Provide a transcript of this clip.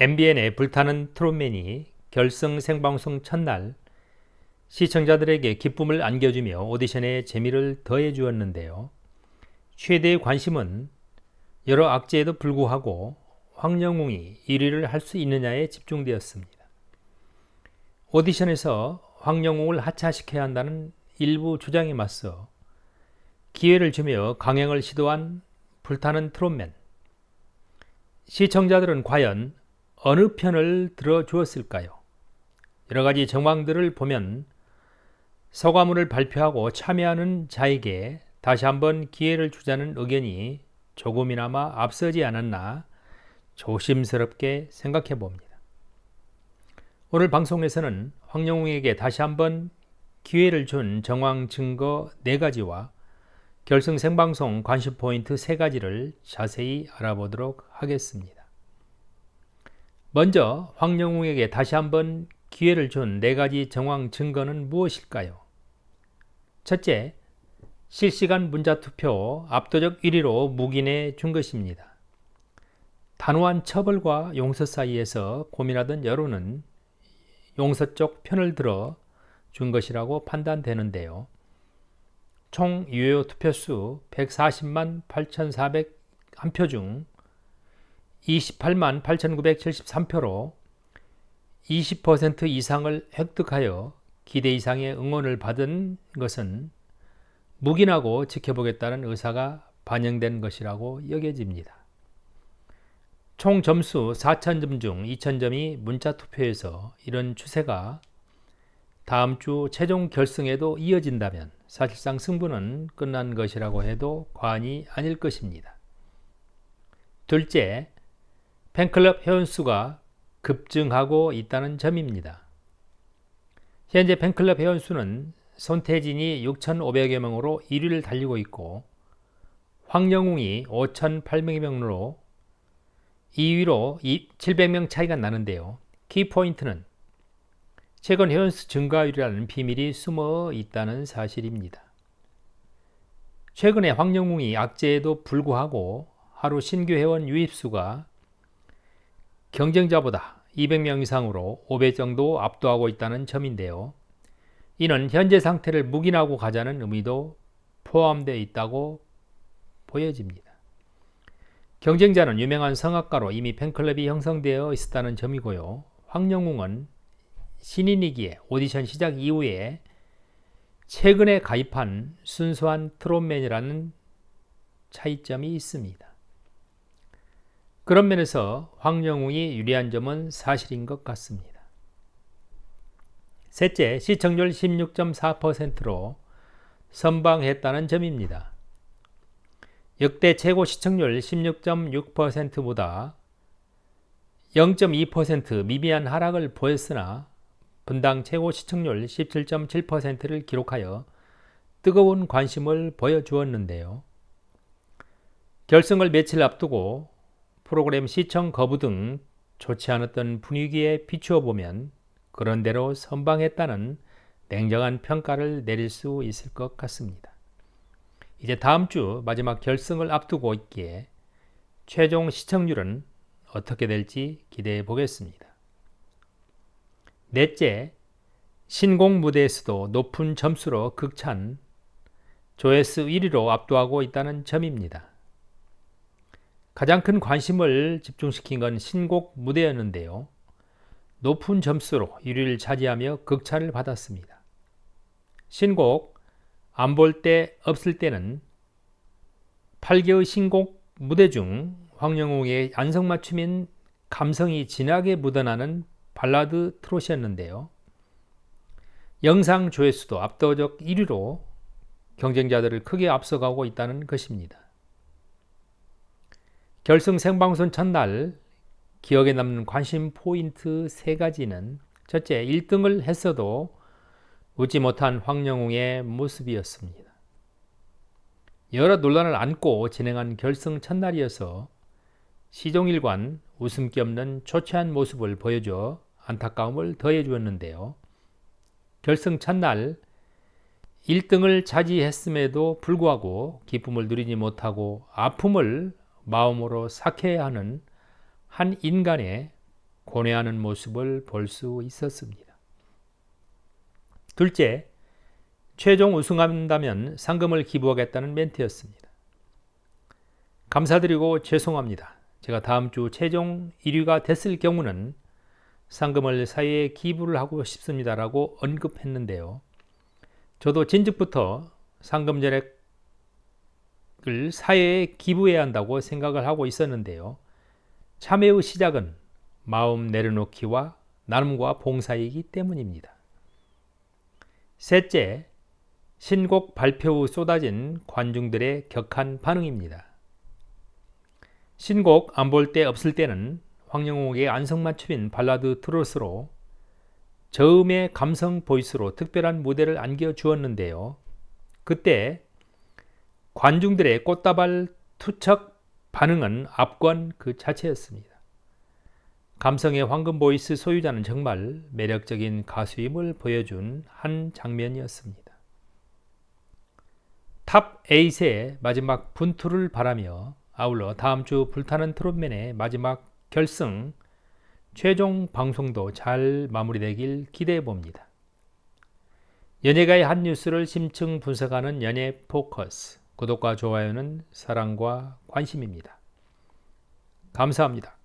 MBN의 불타는 트롯맨이 결승 생방송 첫날 시청자들에게 기쁨을 안겨주며 오디션에 재미를 더해 주었는데요. 최대의 관심은 여러 악재에도 불구하고 황영웅이 1위를 할 수 있느냐에 집중되었습니다. 오디션에서 황영웅을 하차시켜야 한다는 일부 주장에 맞서 기회를 주며 강행을 시도한 불타는 트롯맨. 시청자들은 과연 어느 편을 들어주었을까요? 여러 가지 정황들을 보면 소감을 발표하고 참여하는 자에게 다시 한번 기회를 주자는 의견이 조금이나마 앞서지 않았나 조심스럽게 생각해 봅니다. 오늘 방송에서는 황영웅에게 다시 한번 기회를 준 정황 증거 4가지와 결승 생방송 관심 포인트 3가지를 자세히 알아보도록 하겠습니다. 먼저 황영웅에게 다시 한번 기회를 준 4가지 정황 증거는 무엇일까요? 첫째, 실시간 문자투표 압도적 1위로 묵인해 준 것입니다. 단호한 처벌과 용서 사이에서 고민하던 여론은 용서 쪽 편을 들어 준 것이라고 판단되는데요. 총 유효 투표수 140만 8,401표 중 28만 8,973표로 20% 이상을 획득하여 기대 이상의 응원을 받은 것은 묵인하고 지켜보겠다는 의사가 반영된 것이라고 여겨집니다. 총 점수 4,000점 중 2,000점이 문자투표에서 이런 추세가 다음 주 최종 결승에도 이어진다면 사실상 승부는 끝난 것이라고 해도 과언이 아닐 것입니다. 둘째, 팬클럽 회원수가 급증하고 있다는 점입니다. 현재 팬클럽 회원수는 손태진이 6,500여 명으로 1위를 달리고 있고 황영웅이 5,800명으로 2위로 700명 차이가 나는데요. 키포인트는 최근 회원수 증가율이라는 비밀이 숨어 있다는 사실입니다. 최근에 황영웅이 악재에도 불구하고 하루 신규 회원 유입수가 경쟁자보다 200명 이상으로 5배 정도 압도하고 있다는 점인데요. 이는 현재 상태를 묵인하고 가자는 의미도 포함되어 있다고 보여집니다. 경쟁자는 유명한 성악가로 이미 팬클럽이 형성되어 있었다는 점이고요. 황영웅은 신인이기에 오디션 시작 이후에 최근에 가입한 순수한 트롯맨이라는 차이점이 있습니다. 그런 면에서 황영웅이 유리한 점은 사실인 것 같습니다. 셋째, 시청률 16.4%로 선방했다는 점입니다. 역대 최고 시청률 16.6%보다 0.2% 미비한 하락을 보였으나 분당 최고 시청률 17.7%를 기록하여 뜨거운 관심을 보여주었는데요. 결승을 며칠 앞두고 프로그램 시청 거부 등 좋지 않았던 분위기에 비추어 보면 그런대로 선방했다는 냉정한 평가를 내릴 수 있을 것 같습니다. 이제 다음 주 마지막 결승을 앞두고 있기에 최종 시청률은 어떻게 될지 기대해 보겠습니다. 넷째, 신곡 무대에서도 높은 점수로 극찬 조회수 1위로 압도하고 있다는 점입니다. 가장 큰 관심을 집중시킨 건 신곡 무대였는데요. 높은 점수로 1위를 차지하며 극찬을 받았습니다. 신곡 안 볼 때 없을 때는 8개의 신곡 무대 중 황영웅의 안성맞춤인 감성이 진하게 묻어나는 발라드 트롯이었는데요. 영상 조회수도 압도적 1위로 경쟁자들을 크게 앞서가고 있다는 것입니다. 결승 생방송 첫날 기억에 남는 관심 포인트 3가지는 첫째, 1등을 했어도 웃지 못한 황영웅의 모습이었습니다. 여러 논란을 안고 진행한 결승 첫날이어서 시종일관 웃음기 없는 초췌한 모습을 보여줘 안타까움을 더해 주었는데요. 결승 첫날 1등을 차지했음에도 불구하고 기쁨을 누리지 못하고 아픔을 마음으로 삭혀야 하는 한 인간의 고뇌하는 모습을 볼 수 있었습니다. 둘째, 최종 우승한다면 상금을 기부하겠다는 멘트였습니다. 감사드리고 죄송합니다. 제가 다음 주 최종 1위가 됐을 경우는 상금을 사회에 기부를 하고 싶습니다라고 언급했는데요. 저도 진즉부터 상금 전액을 사회에 기부해야 한다고 생각을 하고 있었는데요. 참여의 시작은 마음 내려놓기와 나눔과 봉사이기 때문입니다. 셋째, 신곡 발표 후 쏟아진 관중들의 격한 반응입니다. 신곡 안 볼 때 없을 때는 황영옥의 안성맞춤인 발라드 트로트로 저음의 감성 보이스로 특별한 무대를 안겨주었는데요. 그때 관중들의 꽃다발 투척 반응은 압권 그 자체였습니다. 감성의 황금 보이스 소유자는 정말 매력적인 가수임을 보여준 한 장면이었습니다. 탑 8의 마지막 분투를 바라며 아울러 다음 주 불타는 트롯맨의 마지막 결승 최종 방송도 잘 마무리되길 기대해 봅니다. 연예가의 한 뉴스를 심층 분석하는 연예 포커스. 구독과 좋아요는 사랑과 관심입니다. 감사합니다.